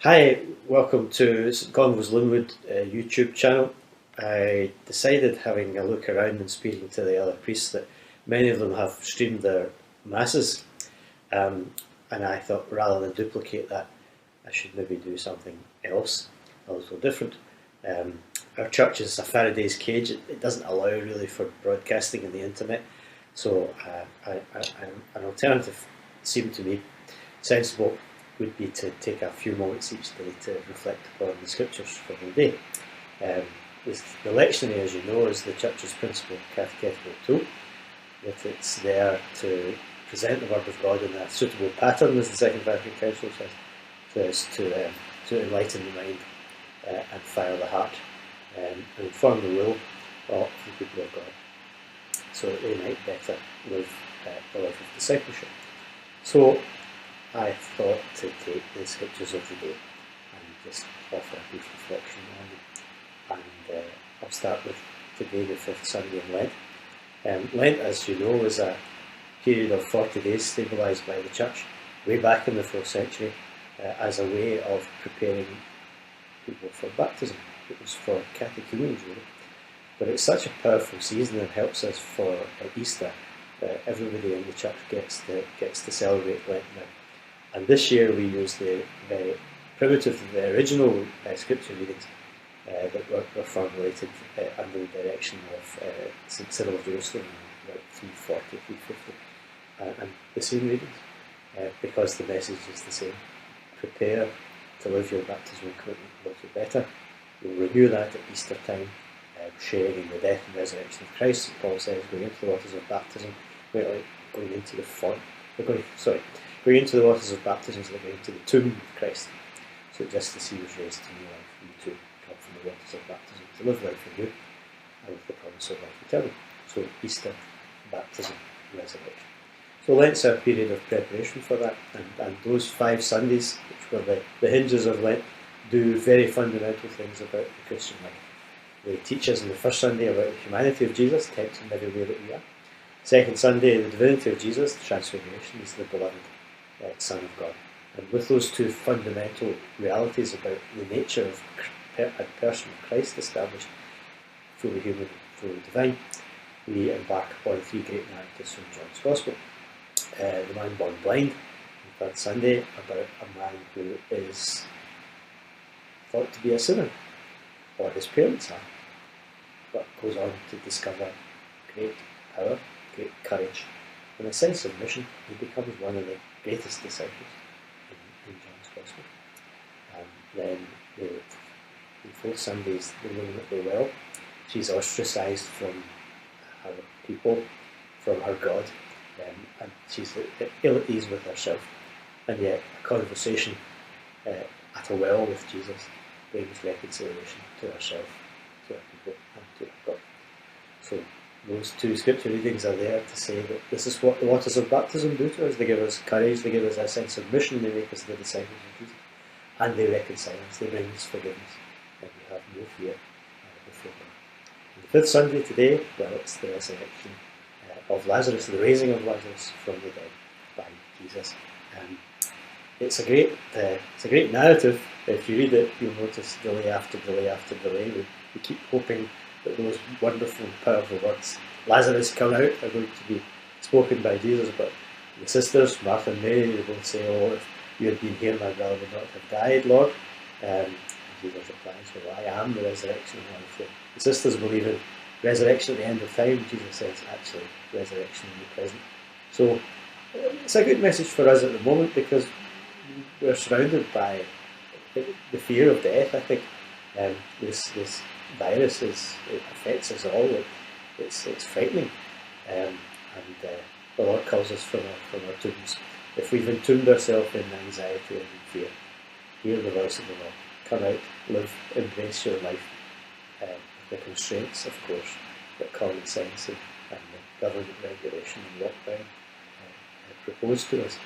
Hi, welcome to St Convos Linwood YouTube channel. I decided, having a look around and speaking to the other priests, that many of them have streamed their masses, and I thought rather than duplicate that, I should maybe do something else, a little different. Our church is a Faraday's cage. It doesn't allow really for broadcasting on the internet, so an alternative seemed to me sensible would be to take a few moments each day to reflect upon the scriptures for the day. The lectionary, as you know, is the Church's principal catechetical tool, that it's there to present the Word of God in a suitable pattern, as the Second Vatican Council says, so as to enlighten the mind and fire the heart and inform the will of the people of God, so that they might better live the life of discipleship. So I thought to take the scriptures of the day and just offer a brief reflection on them. And I'll start with today, the fifth Sunday in Lent. Lent, as you know, is a period of 40 days stabilised by the Church way back in the 4th century as a way of preparing people for baptism. It was for catechumens, really. But it's such a powerful season and helps us for Easter. Everybody in the Church gets to celebrate Lent now. And this year we used the very primitive, the original scripture readings that were formulated under the direction of St Cyril of Jerusalem in about 340, 350. And the same readings, because the message is the same. Prepare to live your baptismal commitment a little better. We'll renew that at Easter time, sharing in the death and resurrection of Christ. St Paul says, going into the waters of baptism, going into the font, going into the waters of baptism is like going into the tomb of Christ. So just as he was raised to new life, you too come from the waters of baptism to live life anew and with the promise of life eternal. So Easter, baptism, resurrection. So Lent's a period of preparation for that, and those 5 Sundays, which were the hinges of Lent, do very fundamental things about the Christian life. They teach us on the first Sunday about the humanity of Jesus, tempted in every way that we are. Second Sunday, the divinity of Jesus, the transfiguration, is the beloved Son of God. And with those two fundamental realities about the nature of a person of Christ established, fully human and fully divine, we embark upon 3 great narratives from John's Gospel. The man born blind, on third Sunday, about a man who is thought to be a sinner, or his parents are, but goes on to discover great power, great courage, and a sense of mission. He becomes one of the greatest disciples in John's Gospel. Then the 4th Sunday is the woman at the well. She's ostracised from her people, from her God, and she's ill at ease with herself. And yet a conversation at a well with Jesus brings reconciliation to herself, to her people, and to her God. So those 2 scripture readings are there to say that this is what the waters of baptism do to us. They give us courage, they give us a sense of mission, they make us the disciples of Jesus, and they reconcile us, they bring us forgiveness, and we have no fear before God. And the 5th Sunday today, well, it's the resurrection of Lazarus, the raising of Lazarus from the dead by Jesus. It's a great narrative. If you read it, you'll notice delay after delay after delay. We keep hoping that those wonderful, powerful words, Lazarus, come out, are going to be spoken by Jesus. But the sisters, Martha and Mary, they both say, "Oh, if you had been here, my brother would not have died, Lord." And Jesus replies, "Well, I am the resurrection and life." The sisters believe in resurrection at the end of time. Jesus says, actually, resurrection in the present. So it's a good message for us at the moment, because we're surrounded by the fear of death. I think this virus affects us all. It's frightening, and the Lord calls us from our tombs. If we've entombed ourselves in anxiety and in fear, hear the voice of the Lord. Come out, live, embrace your life, with the constraints, of course, that common sense and the government regulation and lockdown propose to us.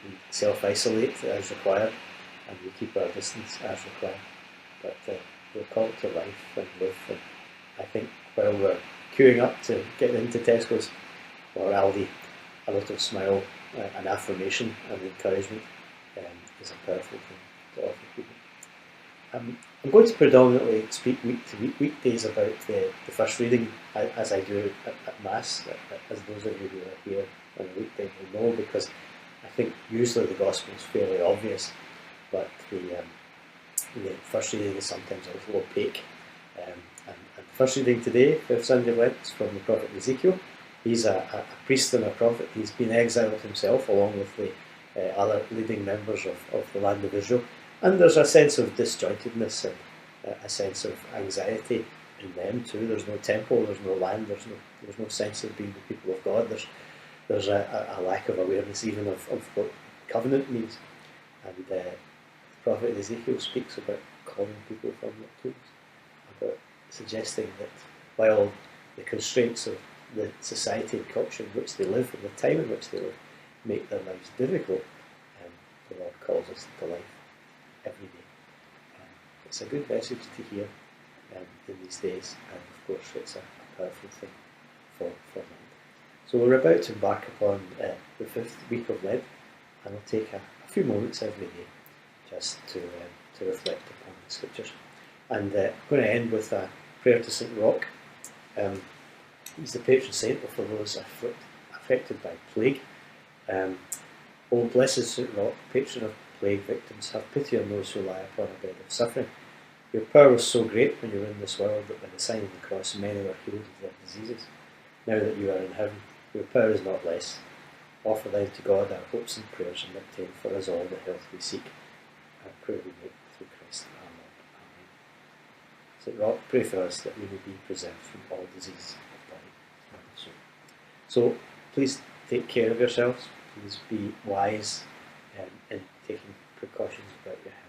We self-isolate as required, and we keep our distance as required. But we're called to life and live. And I think while we're queuing up to get into Tesco's or Aldi, a little smile, an affirmation and encouragement is a powerful thing. to offer people. I'm going to predominantly speak week to week, weekdays about the first reading as I do at Mass, as those of you who are here on a weekday will know, because I think usually the Gospel is fairly obvious, but the first reading is sometimes a little opaque. And the first reading today, fifth Sunday of Lent, is from the prophet Ezekiel. He's a priest and a prophet. He's been exiled himself along with the other leading members of the land of Israel. And there's a sense of disjointedness and a sense of anxiety in them too. There's no temple, there's no land, there's no sense of being the people of God. There's a lack of awareness even of what covenant means. And the prophet Ezekiel speaks about calling people from their tombs, about suggesting that while the constraints of the society and culture in which they live and the time in which they live make their lives difficult, the Lord calls us to life every day. It's a good message to hear in these days, and of course it's a powerful thing for Lent. So we're about to embark upon the fifth week of Lent, and I'll take a few moments every day just to reflect upon the scriptures. And I'm going to end with a prayer to St. Roch. He's the patron saint for those affected by plague. O blessed St. Roch, patron of plague victims, have pity on those who lie upon a bed of suffering. Your power was so great when you were in this world that by the sign of the cross many were healed of their diseases. Now that you are in heaven, your power is not less. Offer then to God our hopes and prayers, and obtain for us all the health we seek. Our prayer we make through Christ our Lord. Amen. St. Roch, pray for us that we may be preserved from all disease of body and soul. So please take care of yourselves. Please be wise in taking precautions about your health.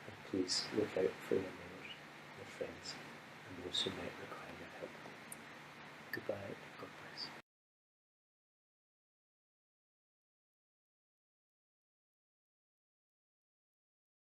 And please look out for your neighbours, your friends, and those who might require your help. Goodbye.